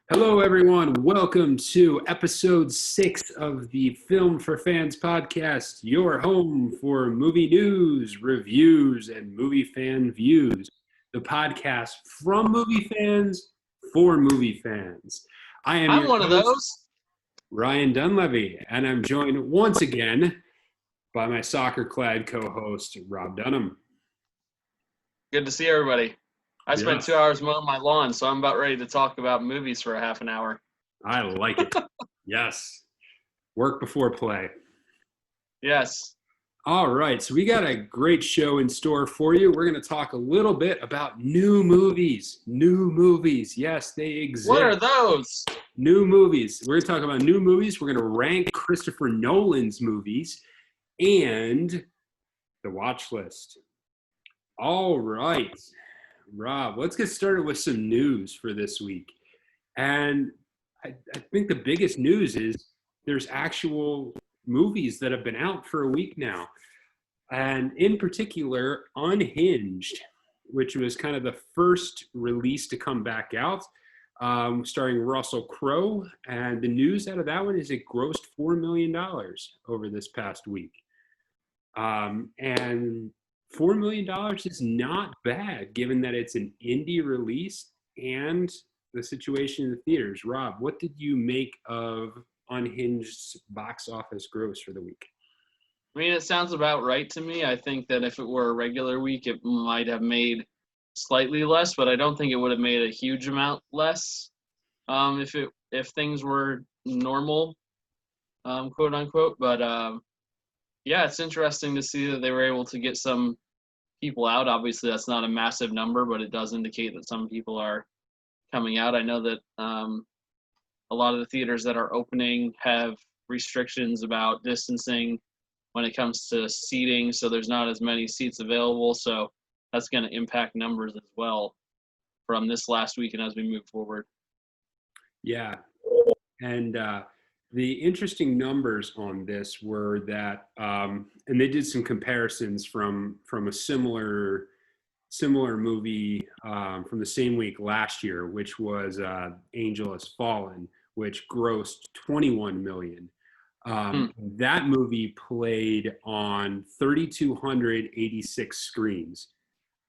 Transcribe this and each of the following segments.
Hello, everyone. Welcome to episode 6 of the Film for Fans podcast, your home for movie news, reviews, and movie fan views. The podcast from movie fans for movie fans. I am I'm your one of host, those. Ryan Dunlevy, and I'm joined once again by my soccer-clad co-host, Rob Dunham. Good to see everybody. I spent Yes. 2 hours mowing my lawn, so I'm about ready to talk about movies for a half an hour. I like it. Yes. Work before play. Yes. All right, so we got a great show in store for you. We're going to talk a little bit about new movies. New movies. Yes, they exist. What are those? New movies. We're going to talk about new movies. We're going to rank Christopher Nolan's movies and the watch list. All right, Rob, let's get started with some news for this week. And I think the biggest news is there's actual movies that have been out for a week now. And in particular, Unhinged, which was kind of the first release to come back out, starring Russell Crowe. And the news out of that one is it grossed $4 million over this past week. And $4 million is not bad, given that it's an indie release and the situation in the theaters. Rob, what did you make of Unhinged's box office gross for the week? I mean, it sounds about right to me. I think that if it were a regular week, it might have made slightly less, but I don't think it would have made a huge amount less if things were normal, quote unquote. But yeah, it's interesting to see that they were able to get some people out. Obviously, that's not a massive number, but it does indicate that some people are coming out. I know that a lot of the theaters that are opening have restrictions about distancing when it comes to seating, so there's not as many seats available. So that's going to impact numbers as well from this last week and as we move forward. Yeah. And the interesting numbers on this were that, and they did some comparisons from a similar movie from the same week last year, which was Angel Has Fallen, which grossed $21 million. That movie played on 3,286 screens,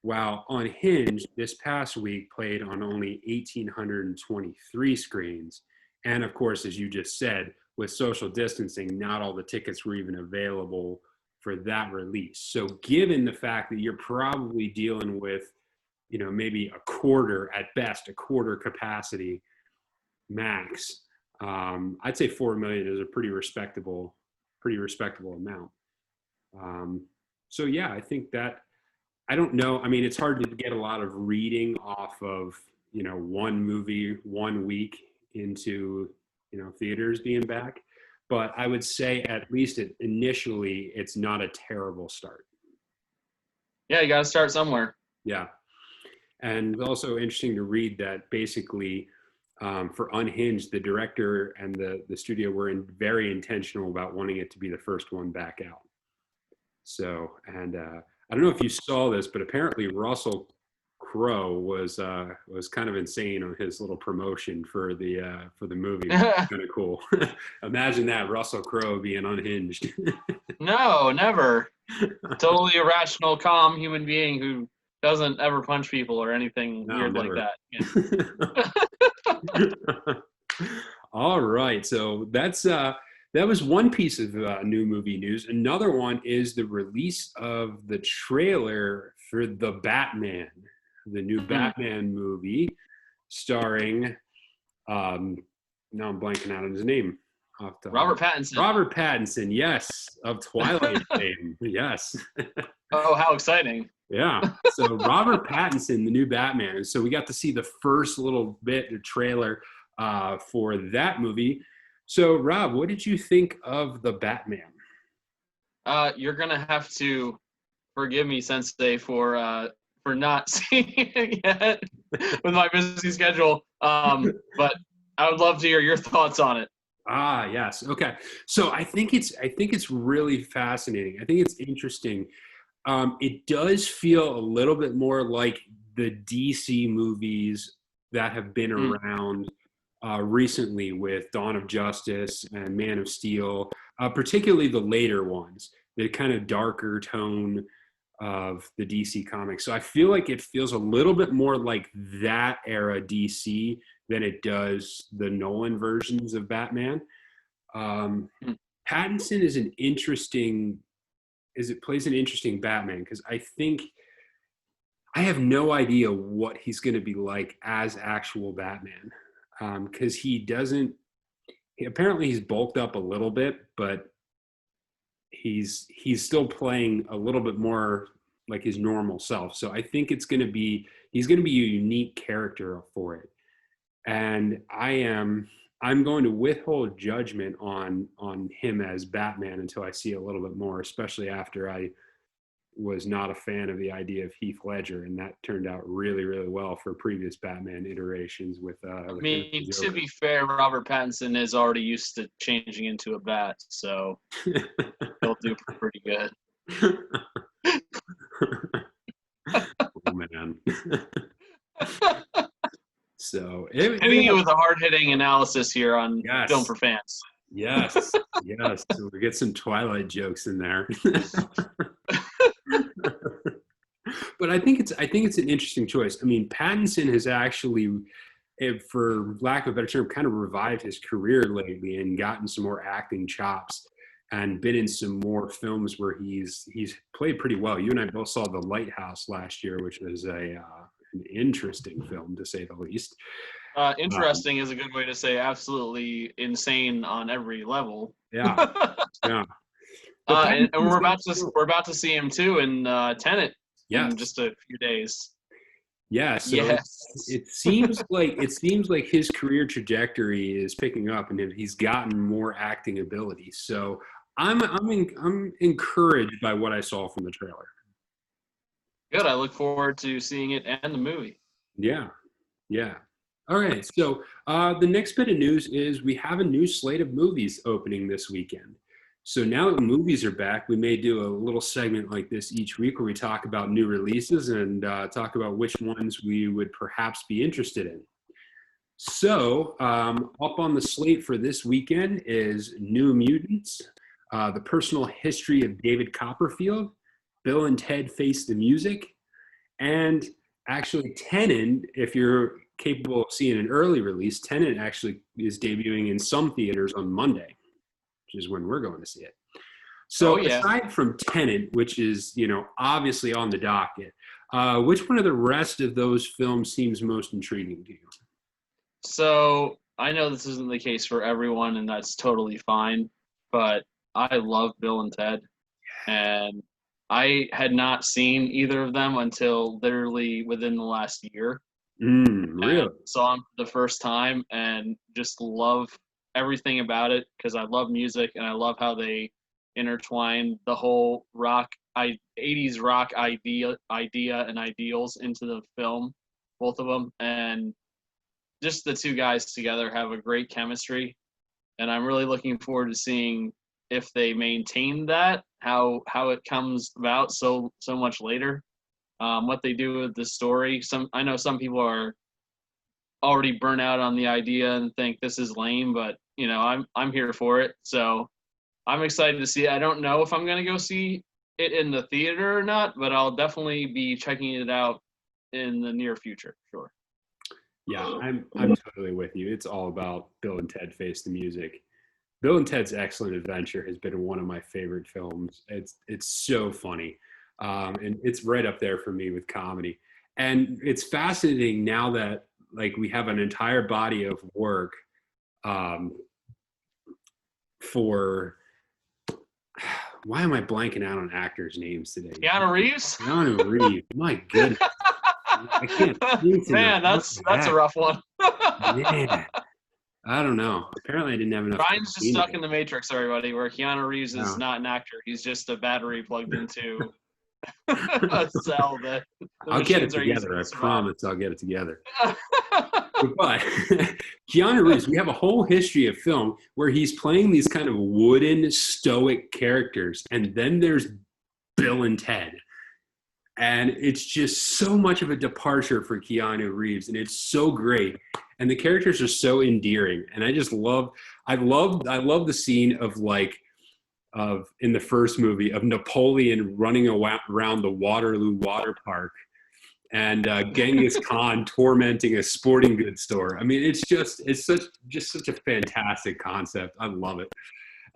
while Unhinged this past week played on only 1,823 screens. And of course, as you just said, with social distancing, not all the tickets were even available for that release. So given the fact that you're probably dealing with, maybe a quarter at best, a quarter capacity max, I'd say $4 million is a pretty respectable amount. So yeah, I think that, I don't know. I mean, it's hard to get a lot of reading off of, one movie, 1 week into, theaters being back. But I would say at least initially, it's not a terrible start. Yeah, you got to start somewhere. Yeah. And also interesting to read that basically for Unhinged, the director and the studio were very intentional about wanting it to be the first one back out. So, and I don't know if you saw this, but apparently Russell Crowe was kind of insane on his little promotion for the movie. Kind of cool. Imagine that, Russell Crowe being Unhinged. No, never. Totally irrational, calm human being who doesn't ever punch people or anything weird never. Like that. Yeah. All right, so that was one piece of new movie news. Another one is the release of the trailer for The Batman, the new Batman movie, starring, now I'm blanking out on his name. Robert Pattinson. Robert Pattinson, yes, of Twilight fame, yes. Oh, how exciting. Yeah, so Robert Pattinson, the new Batman. So we got to see the first little bit of trailer for that movie. So, Rob, what did you think of The Batman? You're going to have to forgive me, Sensei, for not seeing it yet with my busy schedule. But I would love to hear your thoughts on it. Ah, yes. Okay. So I think it's really fascinating. I think it's interesting. It does feel a little bit more like the DC movies that have been around recently with Dawn of Justice and Man of Steel, particularly the later ones, the kind of darker tone of the DC comics. So I feel like it feels a little bit more like that era DC than it does the Nolan versions of Batman. Pattinson is an interesting, plays an interesting Batman, because I think I have no idea what he's going to be like as actual Batman, because apparently he's bulked up a little bit, but he's still playing a little bit more like his normal self. So I think he's going to be a unique character for it. And I'm going to withhold judgment on him as Batman until I see a little bit more, especially after I was not a fan of the idea of Heath Ledger, and that turned out really, really well for previous Batman iterations with I mean, to be fair, Robert Pattinson is already used to changing into a bat, so he'll do pretty good. Oh man. So hitting you with a hard-hitting analysis here on Film for Fans. Yes. So we get some Twilight jokes in there. But I think it's an interesting choice. I mean, Pattinson has actually, for lack of a better term, kind of revived his career lately and gotten some more acting chops and been in some more films where he's played pretty well. You and I both saw The Lighthouse last year, which was an interesting film, to say the least. Interesting is a good way to say absolutely insane on every level. Yeah. And we're about to see him too in Tenet in just a few days. Yeah, so it seems like his career trajectory is picking up, and he's gotten more acting ability. So I'm encouraged by what I saw from the trailer. Good. I look forward to seeing it and the movie. Yeah. All right. So the next bit of news is we have a new slate of movies opening this weekend. So now that movies are back, we may do a little segment like this each week where we talk about new releases and talk about which ones we would perhaps be interested in. So up on the slate for this weekend is New Mutants, The Personal History of David Copperfield, Bill and Ted Face the Music, and actually Tenet, if you're capable of seeing an early release, Tenet actually is debuting in some theaters on Monday, which is when we're going to see it. So aside from Tenet, which is, obviously on the docket, which one of the rest of those films seems most intriguing to you? So I know this isn't the case for everyone, and that's totally fine, but I love Bill and Ted, and I had not seen either of them until literally within the last year. Really? And saw them for the first time and just love everything about it because I love music and I love how they intertwine the whole 80s rock idea and ideals into the film, both of them. And just the two guys together have a great chemistry. And I'm really looking forward to seeing if they maintain that, how it comes about so much later, what they do with the story. I know some people are already burnt out on the idea and think this is lame, but I'm here for it. So I'm excited to see it. I don't know if I'm going to go see it in the theater or not, but I'll definitely be checking it out in the near future. Sure. Yeah, I'm totally with you. It's all about Bill and Ted Face the Music. Bill and Ted's Excellent Adventure has been one of my favorite films. It's so funny, and it's right up there for me with comedy. And it's fascinating now that we have an entire body of work for. Why am I blanking out on actors' names today? Keanu Reeves. Keanu Reeves. My goodness. I can't think. Man, that's a rough one. Man. I don't know. Apparently, I didn't have enough. Ryan's just stuck in the Matrix, everybody, where Keanu Reeves is not an actor. He's just a battery plugged into a cell that I'll get it together. I promise I'll get it together. But Keanu Reeves, we have a whole history of film where he's playing these kind of wooden, stoic characters. And then there's Bill and Ted. And it's just so much of a departure for Keanu Reeves, and it's so great. And the characters are so endearing. And I love the scene of in the first movie of Napoleon running around the Waterloo Water Park and Genghis Khan tormenting a sporting goods store. I mean, it's such a fantastic concept. I love it.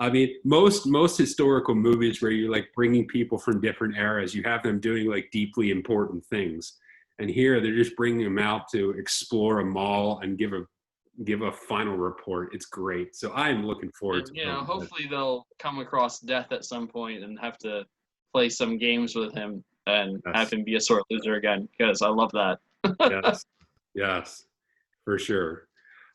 I mean, most historical movies where you're like bringing people from different eras, you have them doing like deeply important things, and here they're just bringing them out to explore a mall and give a final report. It's great. So I'm looking forward And, to you know, it. hopefully they'll come across death at some point and have to play some games with him and have Yes, him be a sore loser again, because I love that. yes, yes, for sure.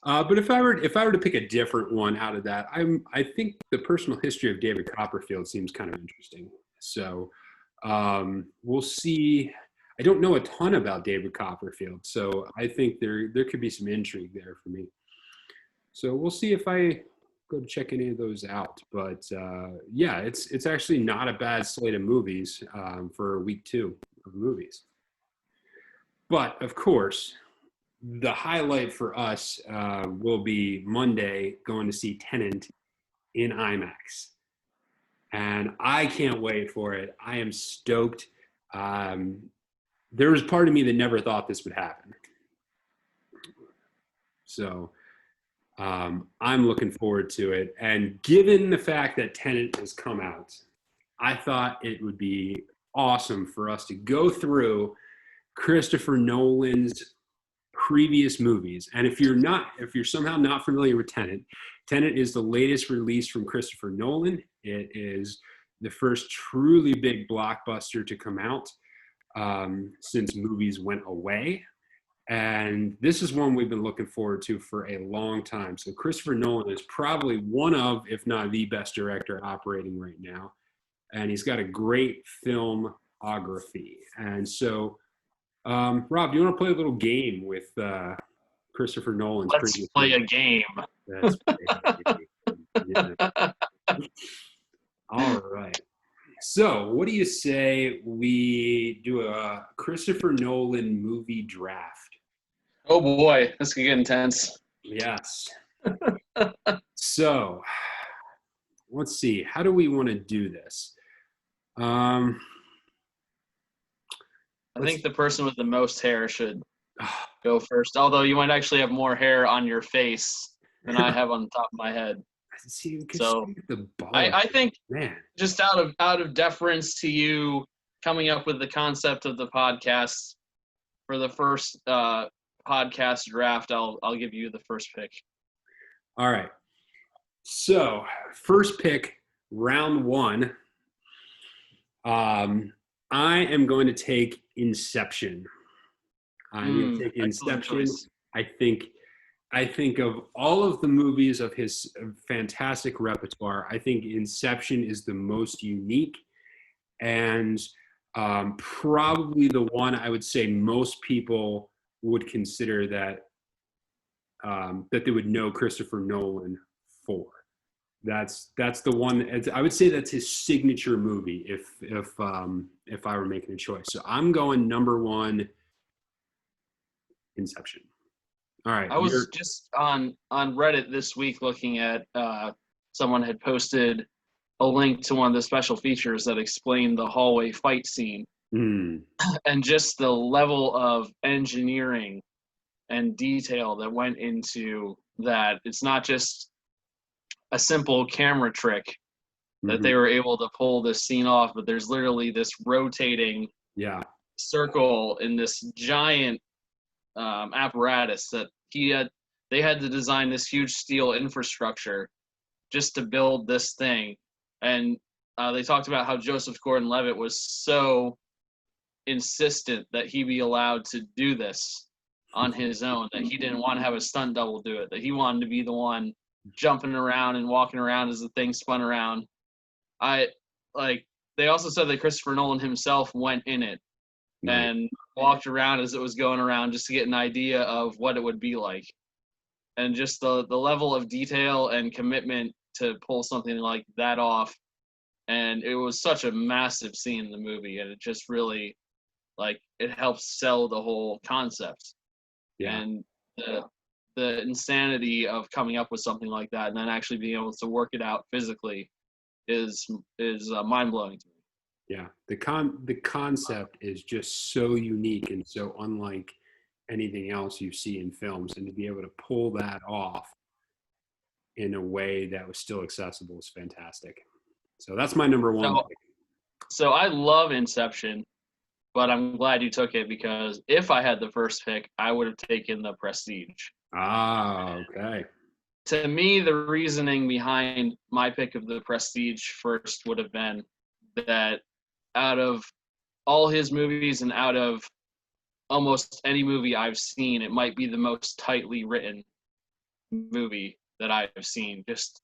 But if I were to pick a different one out of that, I think the personal history of David Copperfield seems kind of interesting. So we'll see. I don't know a ton about David Copperfield, so I think there could be some intrigue there for me. So we'll see if I go to check any of those out. But yeah, it's actually not a bad slate of movies for week 2 of movies. But of course, the highlight for us will be Monday going to see Tenet in IMAX. And I can't wait for it. I am stoked. There was part of me that never thought this would happen. So I'm looking forward to it. And given the fact that Tenet has come out, I thought it would be awesome for us to go through Christopher Nolan's previous movies. And if you're somehow not familiar with Tenet is the latest release from Christopher Nolan. It is the first truly big blockbuster to come out since movies went away. And this is one we've been looking forward to for a long time. So Christopher Nolan is probably one of, if not the best director operating right now. And he's got a great filmography. And so, Rob, do you want to play a little game with Christopher Nolan's Let's previous play a movie? game. That's yeah. All right. So, what do you say we do a Christopher Nolan movie draft? Oh boy, this could get intense. Yes. So, let's see. How do we want to do this? Um, I think the person with the most hair should go first. Although you might actually have more hair on your face than I have on the top of my head. see, So the ball. I think Man, just out of deference to you coming up with the concept of the podcast for the first podcast draft, I'll give you the first pick. all right. So, first pick, round 1. I am going to take Inception. I'm going to take Inception. Choice. I think of all of the movies of his fantastic repertoire, I think Inception is the most unique and probably the one I would say most people would consider that that they would know Christopher Nolan for. That's the one. I would say that's his signature movie. If I were making a choice, so I'm going number 1, Inception. All right. I was just on Reddit this week looking at someone had posted a link to one of the special features that explained the hallway fight scene and just the level of engineering and detail that went into that. It's not just a simple camera trick that they were able to pull this scene off, but there's literally this rotating circle in this giant apparatus that they had to design this huge steel infrastructure just to build this thing. And they talked about how Joseph Gordon-Levitt was so insistent that he be allowed to do this on his own, that he didn't want to have a stunt double do it, that he wanted to be the one jumping around and walking around as the thing spun around. They also said that Christopher Nolan himself went in it and walked around as it was going around just to get an idea of what it would be like. And just the level of detail and commitment to pull something like that off. And it was such a massive scene in the movie, and it just really like it helps sell the whole concept. Yeah. And the insanity of coming up with something like that and then actually being able to work it out physically is mind blowing to me. Yeah. The concept is just so unique and so unlike anything else you see in films, and to be able to pull that off in a way that was still accessible is fantastic. So that's my number one So, pick. so I love Inception, but I'm glad you took it because if I had the first pick, I would have taken The Prestige. Ah, okay. To me, the reasoning behind my pick of The Prestige first would have been that out of all his movies and out of almost any movie I've seen, it might be the most tightly written movie that I've seen. Just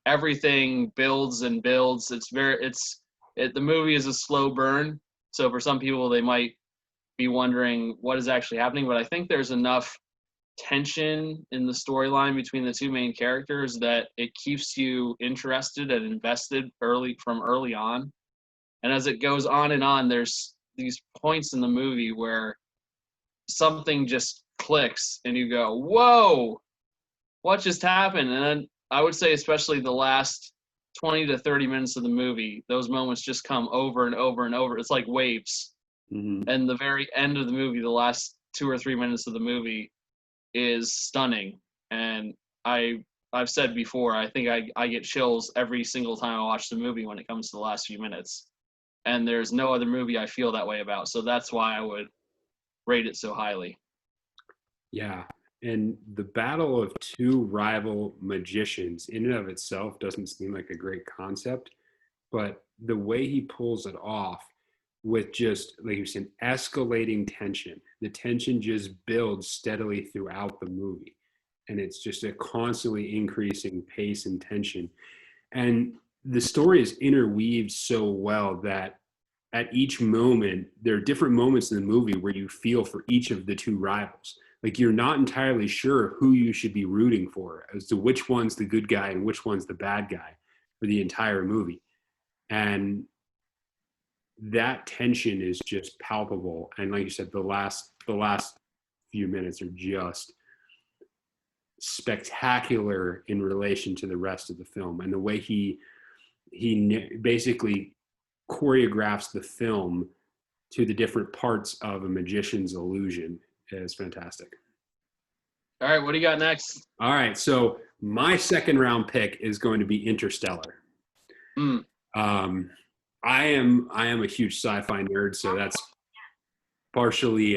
everything builds and builds. The movie is a slow burn. So for some people, they might be wondering what is actually happening, but I think there's enough tension in the storyline between the two main characters that it keeps you interested and invested early on. And as it goes on and on, there's these points in the movie where something just clicks and you go, whoa, what just happened? And then I would say especially the last 20 to 30 minutes of the movie, those moments just come over and over and over. It's like waves. Mm-hmm. And the very end of the movie, the last 2 or 3 minutes of the movie is stunning. And I've said before, I think I get chills every single time I watch the movie when it comes to the last few minutes. And there's no other movie I feel that way about. So that's why I would rate it so highly. Yeah. And the battle of two rival magicians in and of itself doesn't seem like a great concept, but the way he pulls it off with just, like you said, escalating tension, the tension just builds steadily throughout the movie. And it's just a constantly increasing pace and tension. And the story is interweaved so well that at each moment, there are different moments in the movie where you feel for each of the two rivals. Like you're not entirely sure who you should be rooting for as to which one's the good guy and which one's the bad guy for the entire movie. And that tension is just palpable. And like you said, the last few minutes are just spectacular in relation to the rest of the film. And the way he basically choreographs the film to the different parts of a magician's illusion is fantastic. All right, what do you got next? All right, so my second round pick is going to be Interstellar. Mm. I am a huge sci-fi nerd, so that's partially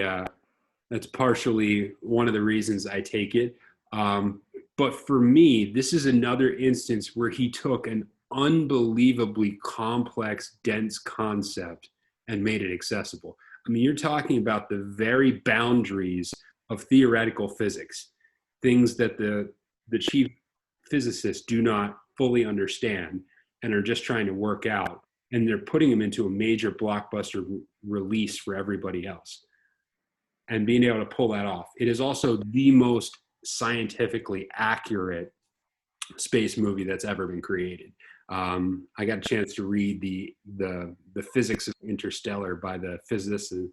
one of the reasons I take it. But for me, this is another instance where he took an unbelievably complex, dense concept and made it accessible. I mean, you're talking about the very boundaries of theoretical physics, things that the chief physicists do not fully understand and are just trying to work out. And they're putting them into a major blockbuster release for everybody else and being able to pull that off. It is also the most scientifically accurate space movie that's ever been created. I got a chance to read the physics of Interstellar by the physicist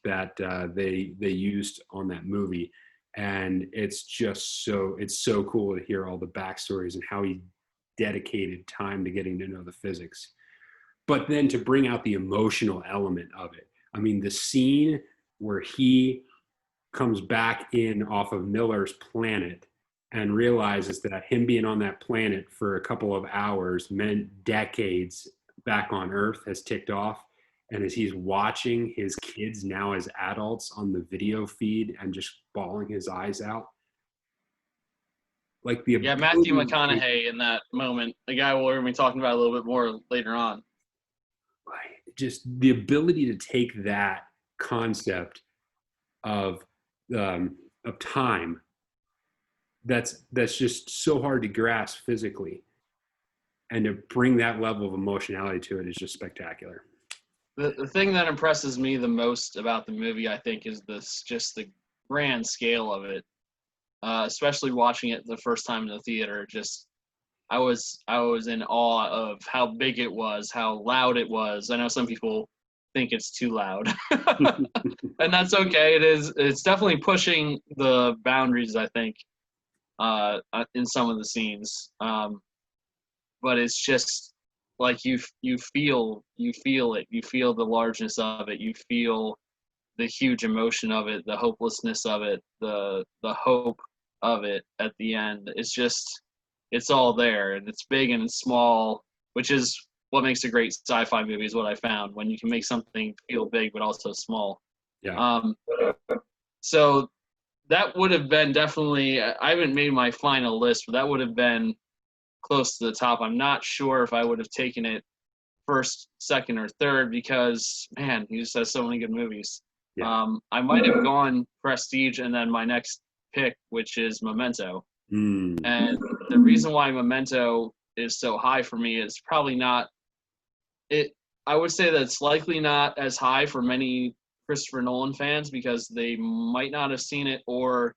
that they used on that movie, and it's so cool to hear all the backstories and how he dedicated time to getting to know the physics, but then to bring out the emotional element of it. I mean, the scene where he comes back in off of Miller's planet and realizes that him being on that planet for a couple of hours meant decades back on Earth has ticked off. And as he's watching his kids now as adults on the video feed and just bawling his eyes out. Like the Yeah, Matthew McConaughey in that moment, the guy we're going to be talking about a little bit more later on. Just the ability to take that concept of time that's just so hard to grasp physically, and to bring that level of emotionality to it is just spectacular. The thing that impresses me the most about the movie, I think, is just the grand scale of it. Especially watching it the first time in the theater, I was in awe of how big it was, how loud it was. I know some people think it's too loud. And that's okay. It's definitely pushing the boundaries, I think, in some of the scenes. But it's just like you feel it. You feel the largeness of it. You feel the huge emotion of it, the hopelessness of it, the hope of it at the end. It's all there, and it's big and it's small, which is what makes a great sci-fi movie, is what I found, when you can make something feel big but also small. Yeah. So that would have been definitely, I haven't made my final list, but that would have been close to the top. I'm not sure if I would have taken it first, second, or third, because, man, he just has so many good movies. Yeah. I might have gone Prestige and then my next pick, which is Memento. Mm. And the reason why Memento is so high for me is probably not it. I would say that it's likely not as high for many Christopher Nolan fans because they might not have seen it, or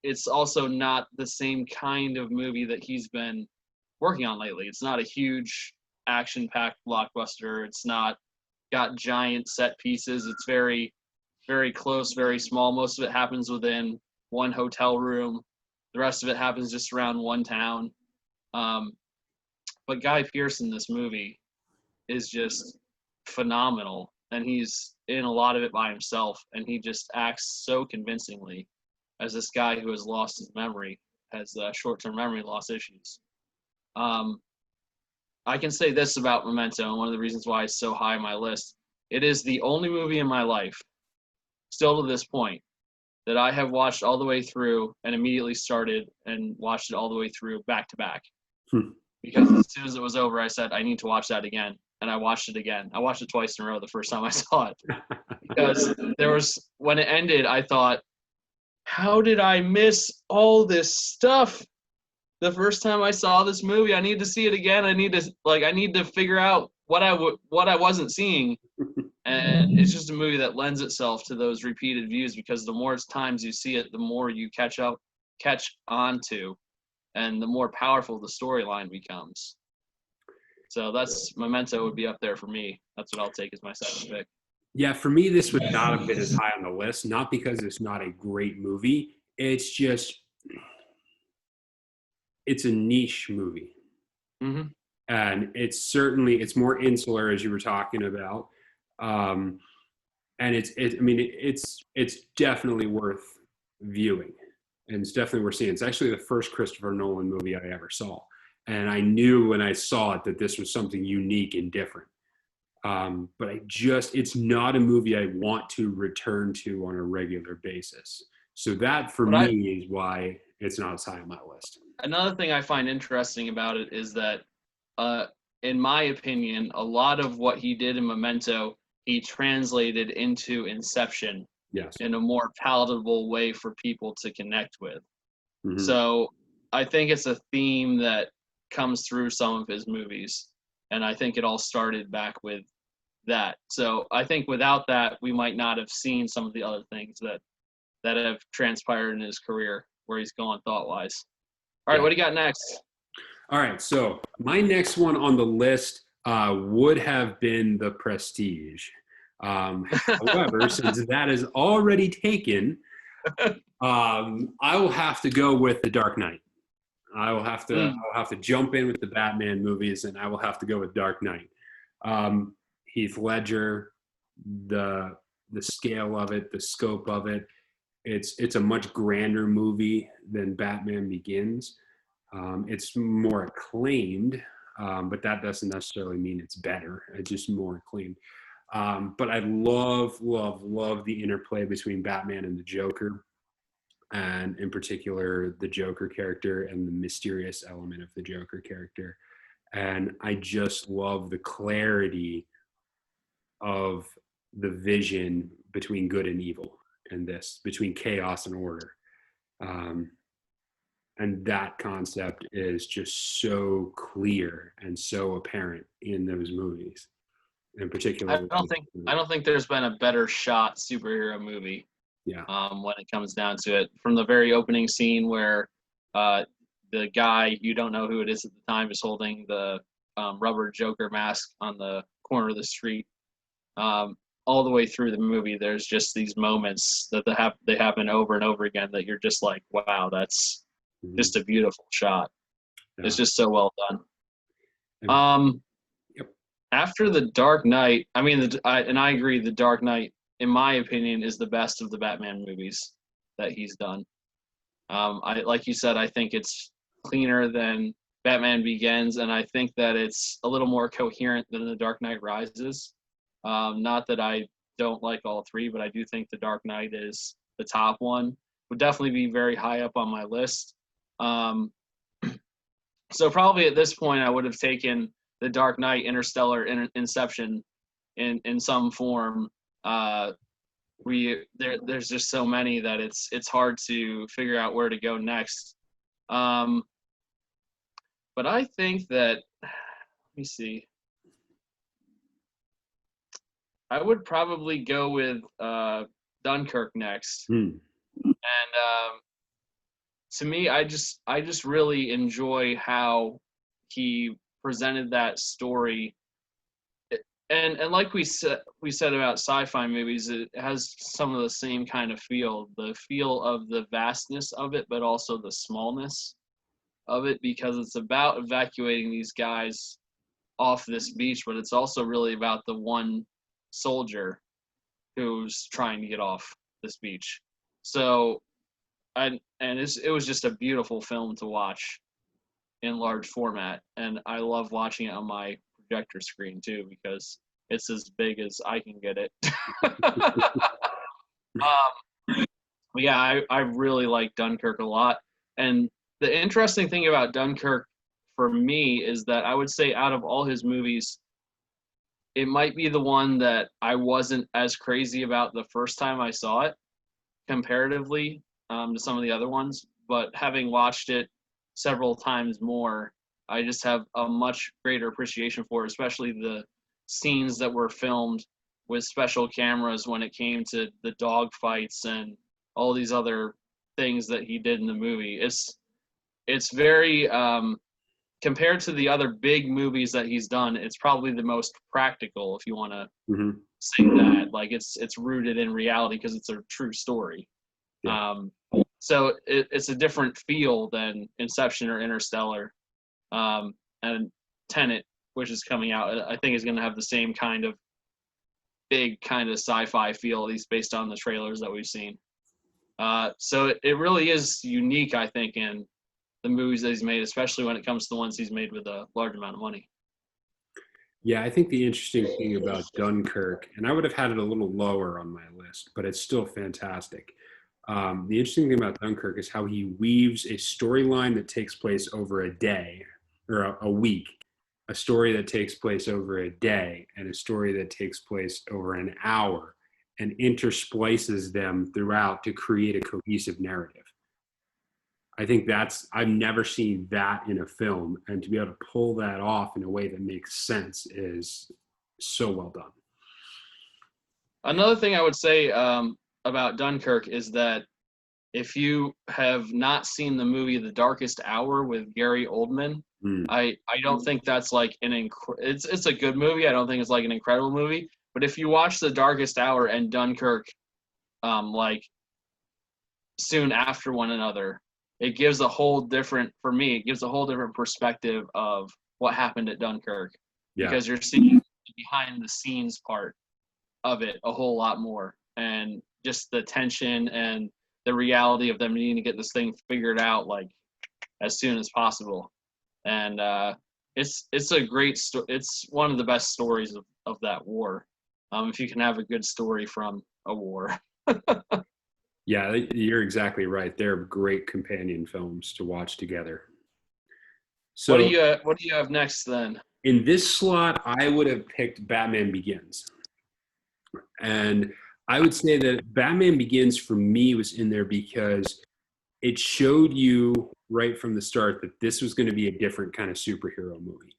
it's also not the same kind of movie that he's been working on lately. It's not a huge action-packed blockbuster. It's not got giant set pieces. It's very, very close, very small. Most of it happens within one hotel room. The rest of it happens just around one town. But Guy Pearce in this movie is just phenomenal, and he's in a lot of it by himself, and he just acts so convincingly as this guy who has lost his memory, has short-term memory loss issues. I can say this about Memento, and one of the reasons why it's so high on my list, it is the only movie in my life, still to this point, that I have watched all the way through and immediately started and watched it all the way through back to back. Because as soon as it was over, I said, I need to watch that again. And I watched it again. I watched it twice in a row the first time I saw it. Because when it ended, I thought, how did I miss all this stuff? The first time I saw this movie, I need to see it again. I need to figure out what I wasn't seeing. And it's just a movie that lends itself to those repeated views, because the more times you see it, the more you catch on to, and the more powerful the storyline becomes. So that's Memento would be up there for me. That's what I'll take as my second pick. Yeah, for me, this would not have been as high on the list, not because it's not a great movie. It's just, it's a niche movie. Mm-hmm. And it's more insular, as you were talking about. And it's definitely worth viewing, and it's definitely worth seeing. It's actually the first Christopher Nolan movie I ever saw. And I knew when I saw it that this was something unique and different. But it's not a movie I want to return to on a regular basis. So that for me is why it's not as high on my list. Another thing I find interesting about it is that, in my opinion, a lot of what he did in Memento, he translated into Inception. Yes. In a more palatable way for people to connect with. Mm-hmm. So I think it's a theme that comes through some of his movies, and I think it all started back with that. So I think without that, we might not have seen some of the other things that have transpired in his career, where he's gone thought-wise. All right, What do you got next? All right, so my next one on the list would have been The Prestige. However, since that is already taken, I will have to go with The Dark Knight. I'll have to jump in with the Batman movies, and I will have to go with Dark Knight. Heath Ledger, the scale of it, the scope of it. It's a much grander movie than Batman Begins. It's more acclaimed, but that doesn't necessarily mean it's better. It's just more acclaimed. But I love the interplay between Batman and the Joker, and in particular the Joker character and the mysterious element of the Joker character. And I just love the clarity of the vision between good and evil in this, between chaos and order. And that concept is just so clear and so apparent in those movies. In particular, I don't think there's been a better shot superhero movie. Yeah. When it comes down to it, from the very opening scene where the guy, you don't know who it is at the time, is holding the rubber Joker mask on the corner of the street, all the way through the movie, there's just these moments that they happen over and over again that you're just like, wow, that's just a beautiful shot. Yeah. It's just so well done. Yep. After The Dark Knight, I mean, and I agree, The Dark Knight, in my opinion, is the best of the Batman movies that he's done. Like you said, I think it's cleaner than Batman Begins, and I think that it's a little more coherent than The Dark Knight Rises. Not that I don't like all three, but I do think The Dark Knight is the top one. Would definitely be very high up on my list. So probably at this point, I would have taken The Dark Knight, Interstellar, Inception in some form. There's just so many that it's hard to figure out where to go next. But I think that, let me see. I would probably go with Dunkirk next. And to me, I just really enjoy how he presented that story. And like we said about sci-fi movies, it has some of the same kind of feel, the feel of the vastness of it, but also the smallness of it, because it's about evacuating these guys off this beach, but it's also really about the one soldier who's trying to get off this beach. So, it was just a beautiful film to watch in large format, and I love watching it on my projector screen too, because it's as big as I can get it. Yeah, I really like Dunkirk a lot. And the interesting thing about Dunkirk for me is that I would say out of all his movies, it might be the one that I wasn't as crazy about the first time I saw it, comparatively to some of the other ones. But having watched it several times more, I just have a much greater appreciation for it, especially the scenes that were filmed with special cameras when it came to the dog fights and all these other things that he did in the movie. It's very compared to the other big movies that he's done, it's probably the most practical, if you want to say that. Like it's rooted in reality because it's a true story. Yeah. So it's a different feel than Inception or Interstellar. And Tenet, which is coming out, I think is going to have the same kind of big kind of sci-fi feel, at least based on the trailers that we've seen. So it really is unique, I think, in the movies that he's made, especially when it comes to the ones he's made with a large amount of money. Yeah, I think the interesting thing about Dunkirk, and I would have had it a little lower on my list, but it's still fantastic. The interesting thing about Dunkirk is how he weaves a storyline that takes place over a day or a week, a story that takes place over a day, and a story that takes place over an hour, and intersplices them throughout to create a cohesive narrative. I think I've never seen that in a film, and to be able to pull that off in a way that makes sense is so well done. Another thing I would say about Dunkirk is that if you have not seen the movie The Darkest Hour with Gary Oldman, I don't think that's like it's a good movie. I don't think it's like an incredible movie. But if you watch The Darkest Hour and Dunkirk like soon after one another, it gives a whole different perspective of what happened at Dunkirk. Yeah. Because you're seeing the behind the scenes part of it a whole lot more, and just the tension and the reality of them needing to get this thing figured out like as soon as possible. And it's a great story. It's one of the best stories of that war. If you can have a good story from a war. Yeah, you're exactly right. They're great companion films to watch together. So what do you have next then? In this slot, I would have picked Batman Begins. And I would say that Batman Begins for me was in there because it showed you right from the start that this was going to be a different kind of superhero movie.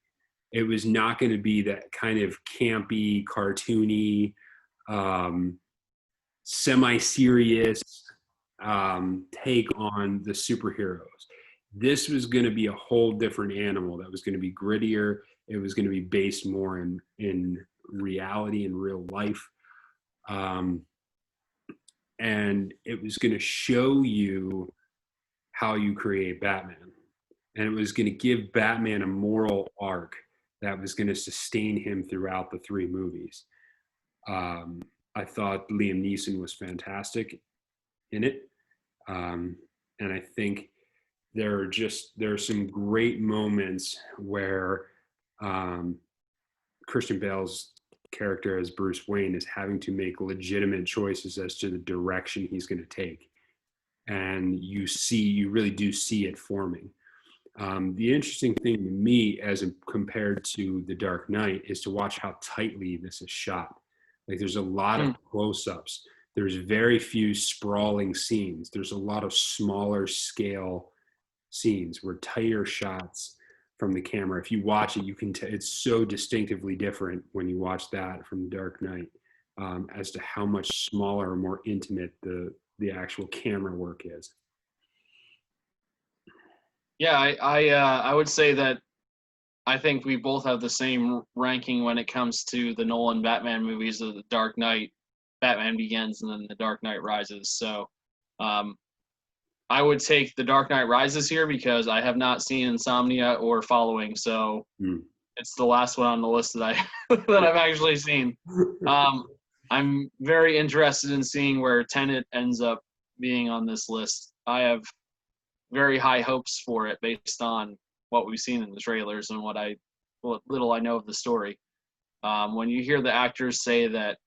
It was not going to be that kind of campy, cartoony, semi-serious take on the superheroes. This was going to be a whole different animal that was going to be grittier. It was going to be based more in reality and real life. And it was going to show you how you create Batman. And it was going to give Batman a moral arc that was going to sustain him throughout the three movies. I thought Liam Neeson was fantastic in it. And I think there are some great moments where Christian Bale's character as Bruce Wayne is having to make legitimate choices as to the direction he's going to take. And you really do see it forming. The interesting thing to me, as compared to The Dark Knight, is to watch how tightly this is shot. Like, there's a lot of close-ups. There's very few sprawling scenes. There's a lot of smaller scale scenes where tighter shots from the camera. If you watch it, you can it's so distinctively different when you watch that from The Dark Knight, as to how much smaller and more intimate the actual camera work is. Yeah, I would say that I think we both have the same ranking when it comes to the Nolan Batman movies of The Dark Knight, Batman Begins, and then The Dark Knight Rises. So I would take The Dark Knight Rises here because I have not seen Insomnia or Following, so it's the last one on the list that I've actually seen. I'm very interested in seeing where Tenet ends up being on this list. I have very high hopes for it based on what we've seen in the trailers and what little I know of the story. When you hear the actors say that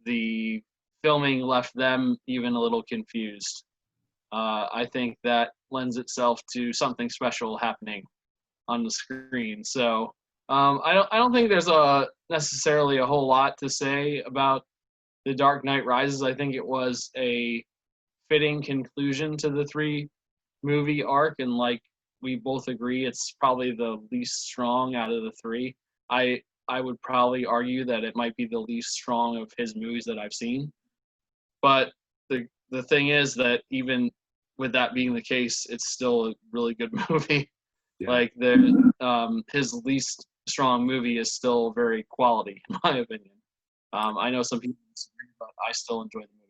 the filming left them even a little confused, I think that lends itself to something special happening on the screen. So I don't think there's necessarily a whole lot to say about The Dark Knight Rises. I think it was a fitting conclusion to the three-movie arc, and like we both agree, it's probably the least strong out of the three. I would probably argue that it might be the least strong of his movies that I've seen. But the thing is that even with that being the case, it's still a really good movie. Yeah. Like his least strong movie is still very quality, in my opinion. I know some people disagree, but I still enjoy the movie.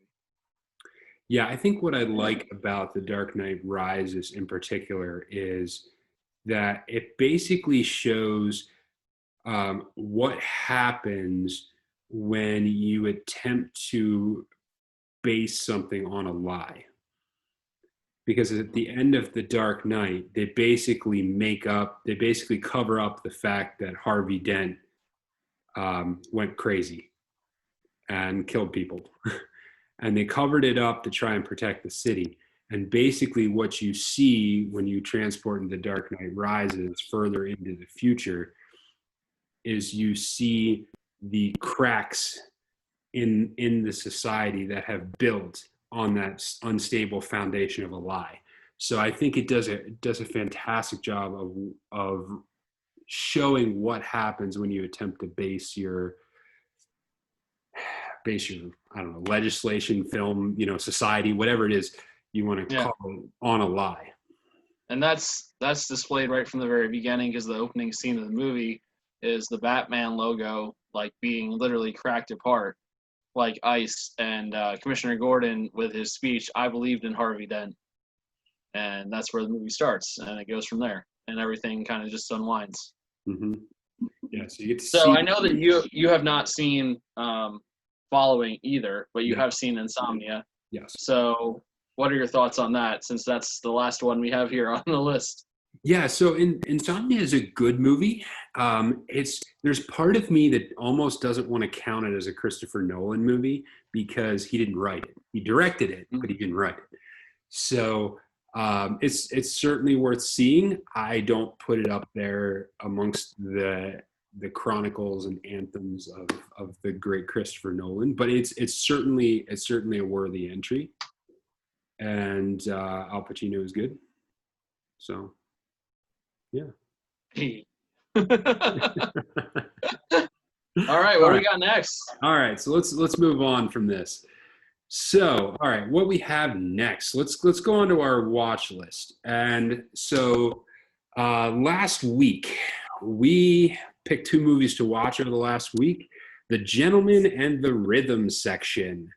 Yeah, I think what I like about The Dark Knight Rises in particular is that it basically shows what happens when you attempt to base something on a lie. Because at the end of The Dark Knight, they basically cover up the fact that Harvey Dent went crazy and killed people. And they covered it up to try and protect the city. And basically what you see when you transport into The Dark Knight Rises further into the future is you see the cracks in the society that have built on that unstable foundation of a lie. So I think it does a fantastic job of showing what happens when you attempt to base your I don't know, legislation, film, society, whatever it is you want to call it, on a lie. And that's displayed right from the very beginning, because the opening scene of the movie is the Batman logo like being literally cracked apart like ice, and Commissioner Gordon with his speech, "I believed in Harvey Dent." And that's where the movie starts, and it goes from there, and everything kind of just unwinds. Mm-hmm. Yeah, so you get to see. I know that you have not seen Following either, but you have seen Insomnia. Yes. So what are your thoughts on that, since that's the last one we have here on the list? Yeah, so Insomnia is a good movie. There's part of me that almost doesn't want to count it as a Christopher Nolan movie because he didn't write it. He directed it, but he didn't write it. So it's certainly worth seeing. I don't put it up there amongst the chronicles and anthems of the great Christopher Nolan, but it's certainly a worthy entry. And Al Pacino is good. So. Yeah. All right, what do we got next? All right, so let's move on from this. So, all right, what we have next? Let's go on to our watch list. And so, last week we picked two movies to watch over the last week. The Gentleman and the Rhythm Section.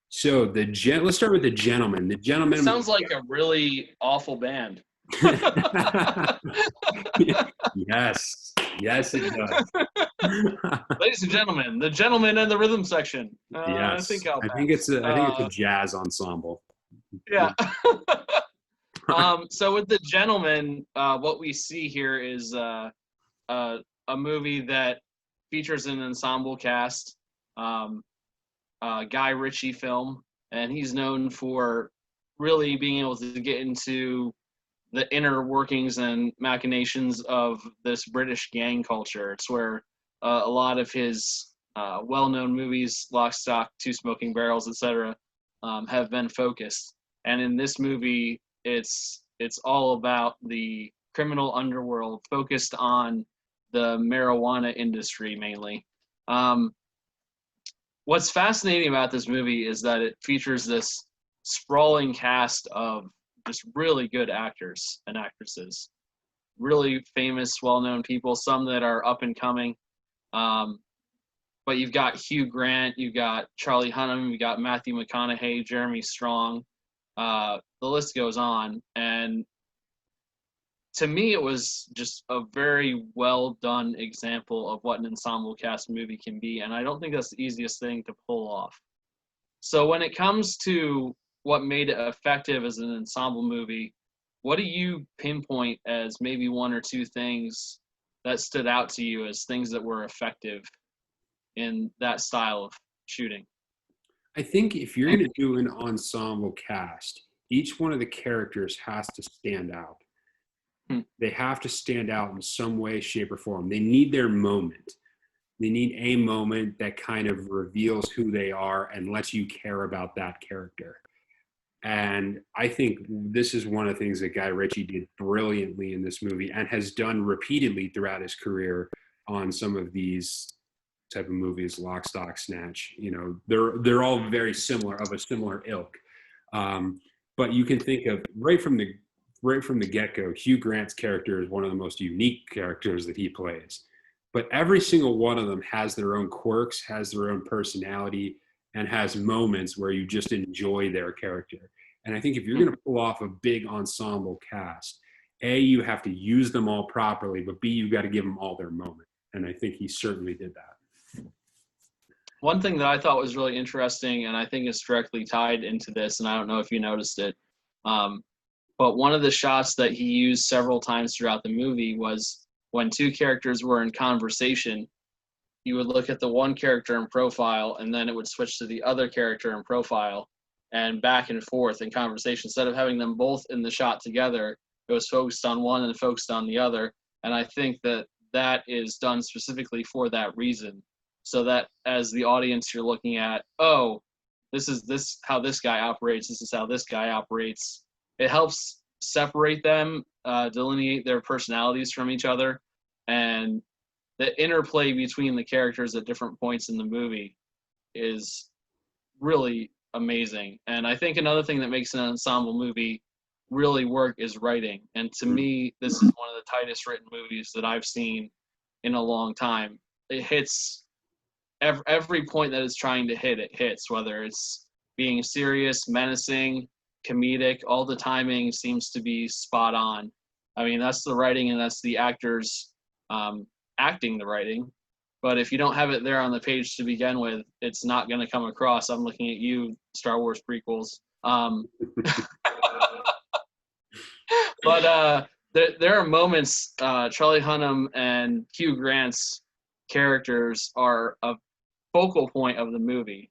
So let's start with the Gentleman. The It Gentleman sounds like a really awful band. Yes, yes, it does. Ladies and gentlemen, the Gentleman and the Rhythm Section. I Yes, think I'll I think pass. it's a jazz ensemble. Yeah. So with the Gentleman, what we see here is a movie that features an ensemble cast, Guy Ritchie film, and he's known for really being able to get into the inner workings and machinations of this British gang culture. It's where a lot of his well-known movies, Lock, Stock, Two Smoking Barrels, etc., have been focused. And in this movie, it's all about the criminal underworld, focused on the marijuana industry mainly. What's fascinating about this movie is that it features this sprawling cast of just really good actors and actresses, really famous, well-known people, some that are up and coming. But you've got Hugh Grant, you've got Charlie Hunnam, you've got Matthew McConaughey, Jeremy Strong. The list goes on. And to me, it was just a very well done example of what an ensemble cast movie can be. And I don't think that's the easiest thing to pull off. So when it comes to what made it effective as an ensemble movie, what do you pinpoint as maybe one or two things that stood out to you as things that were effective in that style of shooting? I think if you're going to do an ensemble cast, each one of the characters has to stand out. They have to stand out in some way, shape, or form. They need their moment. They need a moment that kind of reveals who they are and lets you care about that character. And I think this is one of the things that Guy Ritchie did brilliantly in this movie and has done repeatedly throughout his career on some of these type of movies, Lock, Stock, Snatch. You know, they're all very similar, of a similar ilk. But you can think of right from the get-go, Hugh Grant's character is one of the most unique characters that he plays. But every single one of them has their own quirks, has their own personality, and has moments where you just enjoy their character. And I think if you're going to pull off a big ensemble cast, A, you have to use them all properly, but B, you've got to give them all their moment. And I think he certainly did that. One thing that I thought was really interesting, and I think it's directly tied into this, and I don't know if you noticed it, but one of the shots that he used several times throughout the movie was when two characters were in conversation, you would look at the one character in profile, and then it would switch to the other character in profile, and back and forth in conversation. Instead of having them both in the shot together, it was focused on one and focused on the other. And I think that that is done specifically for that reason, so that as the audience you're looking at, oh, this is how this guy operates, this is how this guy operates. It helps separate them, delineate their personalities from each other, and the interplay between the characters at different points in the movie is really amazing. And I think another thing that makes an ensemble movie really work is writing. And to me, this is one of the tightest written movies that I've seen in a long time. It hits every point that it's trying to hit, it hits, whether it's being serious, menacing, comedic. All the timing seems to be spot on. I mean, that's the writing and that's the actors acting the writing. But if you don't have it there on the page to begin with, it's not going to come across. I'm looking at you, Star Wars prequels. But there are moments, Charlie Hunnam and Hugh Grant's characters are a focal point of the movie,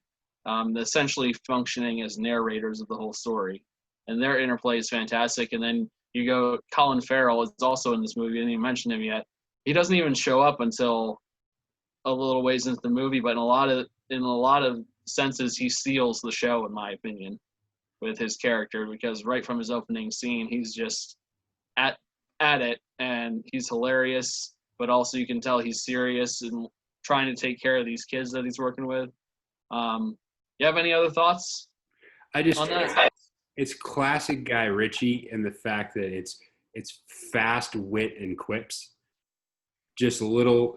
essentially functioning as narrators of the whole story. And their interplay is fantastic. And then you go, Colin Farrell is also in this movie. I didn't even mention him yet. He doesn't even show up until a little ways into the movie, but in a lot of senses, he steals the show, in my opinion, with his character, because right from his opening scene, he's just at it, and he's hilarious, but also you can tell he's serious and trying to take care of these kids that he's working with. You have any other thoughts on that? It's classic Guy Ritchie in the fact that it's fast wit and quips. Just little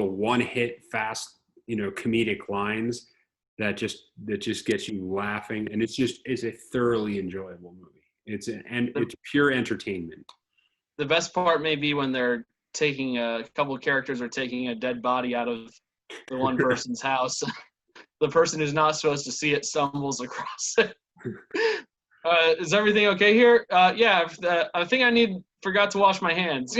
one hit fast comedic lines that just gets you laughing, and it's a thoroughly enjoyable movie. It's pure entertainment. The best part may be when they're taking a couple of characters are taking a dead body out of the one person's house. The person who's not supposed to see it stumbles across it. Is everything okay here? Yeah, I think I forgot to wash my hands.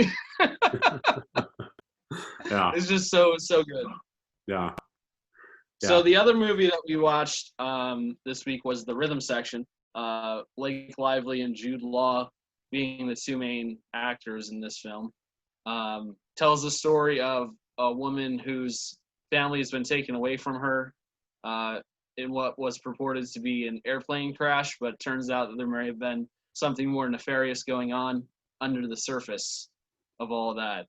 Yeah. It's just so good. Yeah. So the other movie that we watched this week was The Rhythm Section. Blake Lively and Jude Law being the two main actors in this film. Tells the story of a woman whose family has been taken away from her in what was purported to be an airplane crash, but it turns out that there may have been something more nefarious going on under the surface of all that.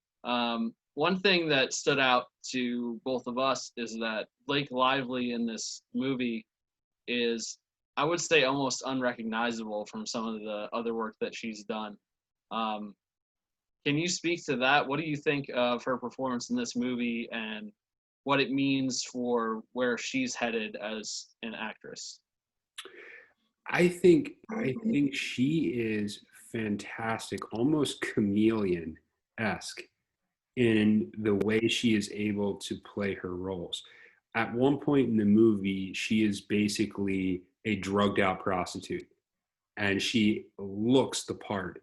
One thing that stood out to both of us is that Blake Lively in this movie is, I would say, almost unrecognizable from some of the other work that she's done. Can you speak to that? What do you think of her performance in this movie and what it means for where she's headed as an actress? I think she is fantastic, almost chameleon-esque in the way she is able to play her roles. At one point in the movie, she is basically a drugged out prostitute, and she looks the part,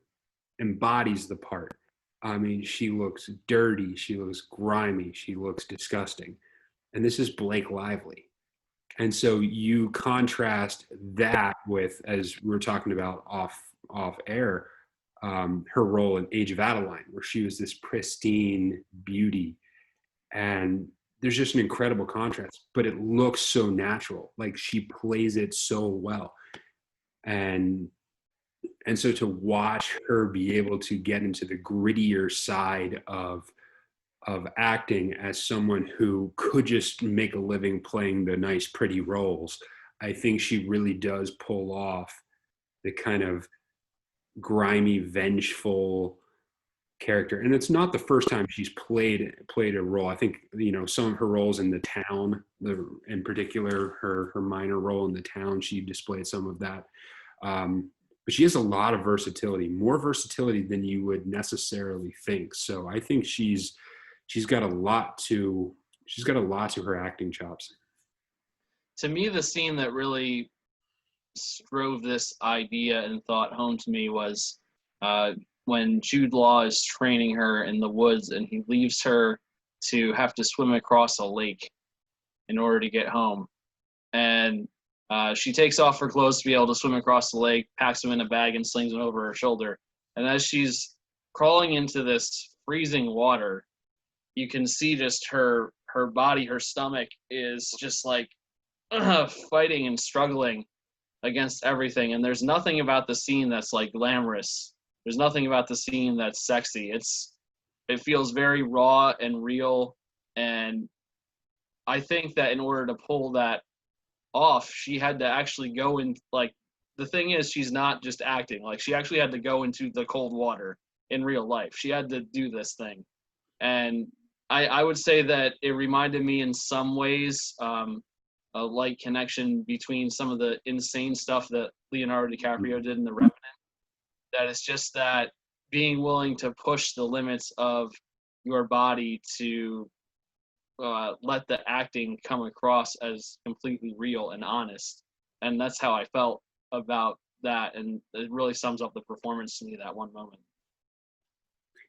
embodies the part. I mean, she looks dirty, she looks grimy, she looks disgusting. And this is Blake Lively. And so you contrast that with, as we were talking about off air, her role in Age of Adeline, where she was this pristine beauty. And there's just an incredible contrast, but it looks so natural. Like, she plays it so well. And so to watch her be able to get into the grittier side of acting as someone who could just make a living playing the nice, pretty roles, I think she really does pull off the kind of grimy, vengeful character. And it's not the first time she's played a role. I think, some of her roles in The Town, in particular, her minor role in The Town, she displayed some of that. But she has a lot of versatility, more versatility than you would necessarily think. So I think she's got a lot to her acting chops. To me, the scene that really drove this idea and thought home to me was when Jude Law is training her in the woods and he leaves her to have to swim across a lake in order to get home. And she takes off her clothes to be able to swim across the lake, packs them in a bag, and slings them over her shoulder. And as she's crawling into this freezing water, you can see just her body, her stomach is just like fighting and struggling against everything. And there's nothing about the scene that's like glamorous. There's nothing about the scene that's sexy. It feels very raw and real. And I think that in order to pull that off, she had to actually go in. Like, the thing is, she's not just acting. Like, she actually had to go into the cold water in real life. She had to do this thing. And I would say that it reminded me in some ways a light connection between some of the insane stuff that Leonardo DiCaprio did in The Revenant. That it's just that being willing to push the limits of your body to let the acting come across as completely real and honest. And that's how I felt about that. And it really sums up the performance to me, that one moment.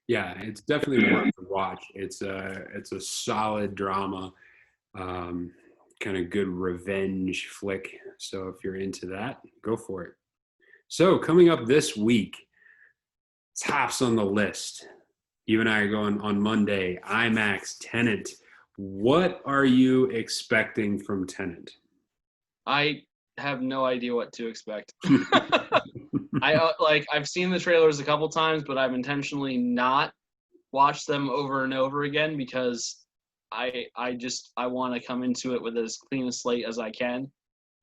Yeah, it's definitely worth a watch. It's a solid drama, kind of good revenge flick. So if you're into that, go for it. So coming up this week, tops on the list. You and I are going on Monday, IMAX Tenet. What are you expecting from Tenet? I have no idea what to expect. I've seen the trailers a couple times, but I've intentionally not watched them over and over again because I want to come into it with as clean a slate as I can.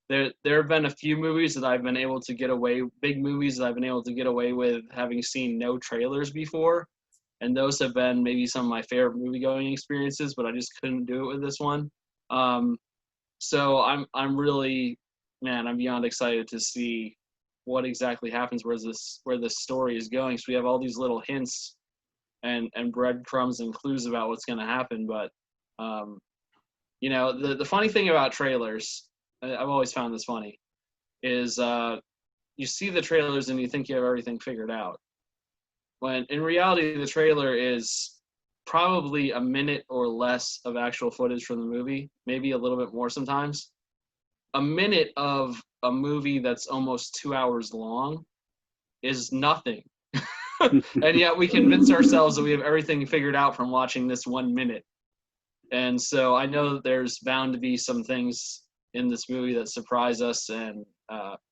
There have been a few movies that I've been able to get away, big movies that I've been able to get away with having seen no trailers before, and those have been maybe some of my favorite movie-going experiences, but I just couldn't do it with this one. So I'm really, man, I'm beyond excited to see what exactly happens, where this story is going. So we have all these little hints and breadcrumbs and clues about what's going to happen. But the funny thing about trailers, I've always found this funny, is you see the trailers and you think you have everything figured out, when in reality the trailer is probably a minute or less of actual footage from the movie, maybe a little bit more sometimes. A minute of a movie that's almost 2 hours long is nothing. And yet we convince ourselves that we have everything figured out from watching this 1 minute. And so I know that there's bound to be some things in this movie that surprise us and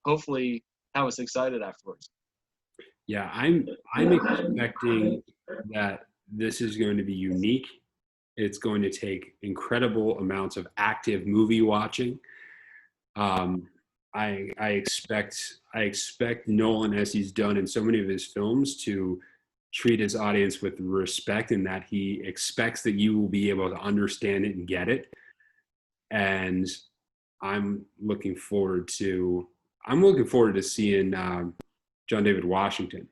hopefully have us excited afterwards. Yeah, I'm expecting that this is going to be unique. It's going to take incredible amounts of active movie watching. I expect Nolan, as he's done in so many of his films, to treat his audience with respect, and that he expects that you will be able to understand it and get it. And I'm looking forward to seeing John David Washington,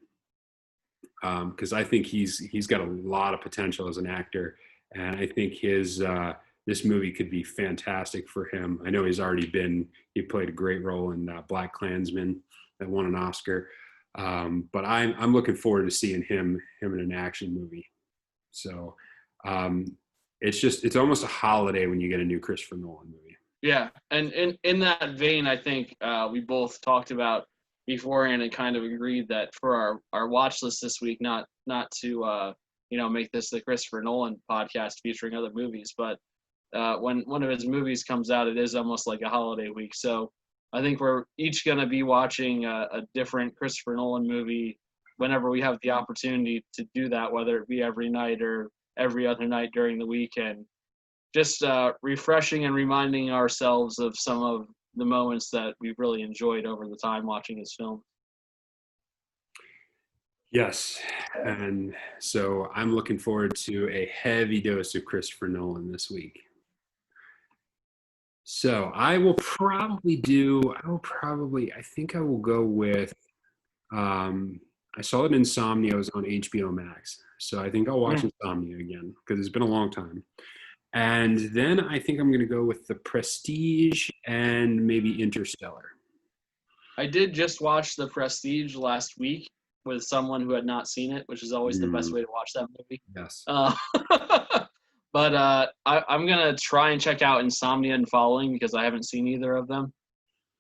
because I think he's got a lot of potential as an actor, and I think this movie could be fantastic for him. I know he played a great role in Black Klansman that won an Oscar, but I'm looking forward to seeing him in an action movie. So it's almost a holiday when you get a new Christopher Nolan movie. Yeah, and in that vein, I think we both talked about beforehand and kind of agreed that for our watch list this week, not to make this the Christopher Nolan podcast featuring other movies, but when one of his movies comes out, it is almost like a holiday week. So I think we're each going to be watching a different Christopher Nolan movie whenever we have the opportunity to do that, whether it be every night or every other night during the weekend. Just refreshing and reminding ourselves of some of the moments that we've really enjoyed over the time watching his film. Yes, and so I'm looking forward to a heavy dose of Christopher Nolan this week. So I think I will go with, I saw it Insomnia. It was on HBO Max. So I think I'll watch Insomnia again because it's been a long time. And then I think I'm going to go with The Prestige and maybe Interstellar. I did just watch The Prestige last week with someone who had not seen it, which is always the best way to watch that movie. Yes. But I'm going to try and check out Insomnia and Following because I haven't seen either of them.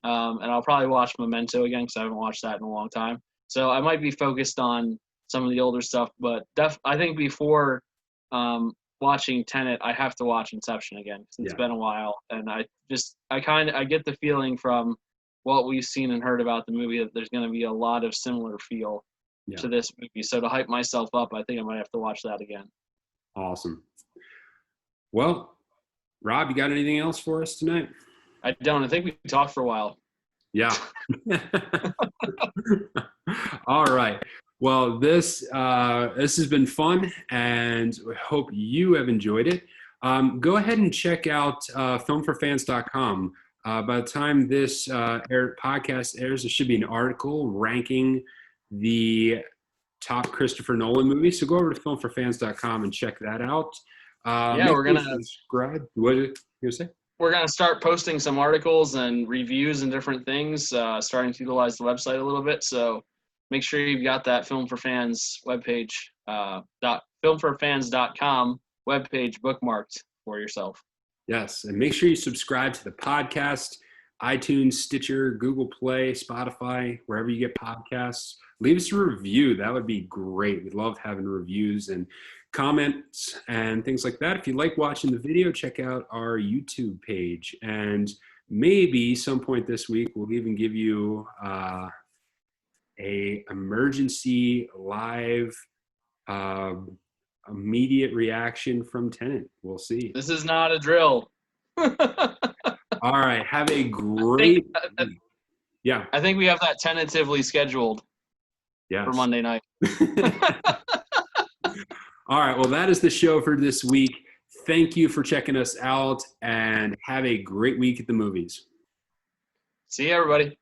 And I'll probably watch Memento again because I haven't watched that in a long time. So I might be focused on some of the older stuff. But I think before watching Tenet, I have to watch Inception again because it's been a while. And I get the feeling from what we've seen and heard about the movie that there's going to be a lot of similar feel to this movie. So to hype myself up, I think I might have to watch that again. Awesome. Well, Rob, you got anything else for us tonight? I don't. I think we talked for a while. Yeah. All right. Well, this has been fun, and I hope you have enjoyed it. Go ahead and check out filmforfans.com. By the time this podcast airs, there should be an article ranking the top Christopher Nolan movies. So go over to filmforfans.com and check that out. We're going to subscribe. What did you say? We're going to start posting some articles and reviews and different things, starting to utilize the website a little bit. So make sure you've got that Film for Fans webpage, filmforfans.com webpage bookmarked for yourself. Yes, and make sure you subscribe to the podcast, iTunes, Stitcher, Google Play, Spotify, wherever you get podcasts. Leave us a review. That would be great. We love having reviews and comments and things like that. If you like watching the video, check out our YouTube page. And maybe some point this week, we'll even give you a emergency live immediate reaction from Tenet. We'll see. This is not a drill. All right. Have a great Yeah. I think we have that tentatively scheduled for Monday night. All right. Well, that is the show for this week. Thank you for checking us out, and have a great week at the movies. See you, everybody.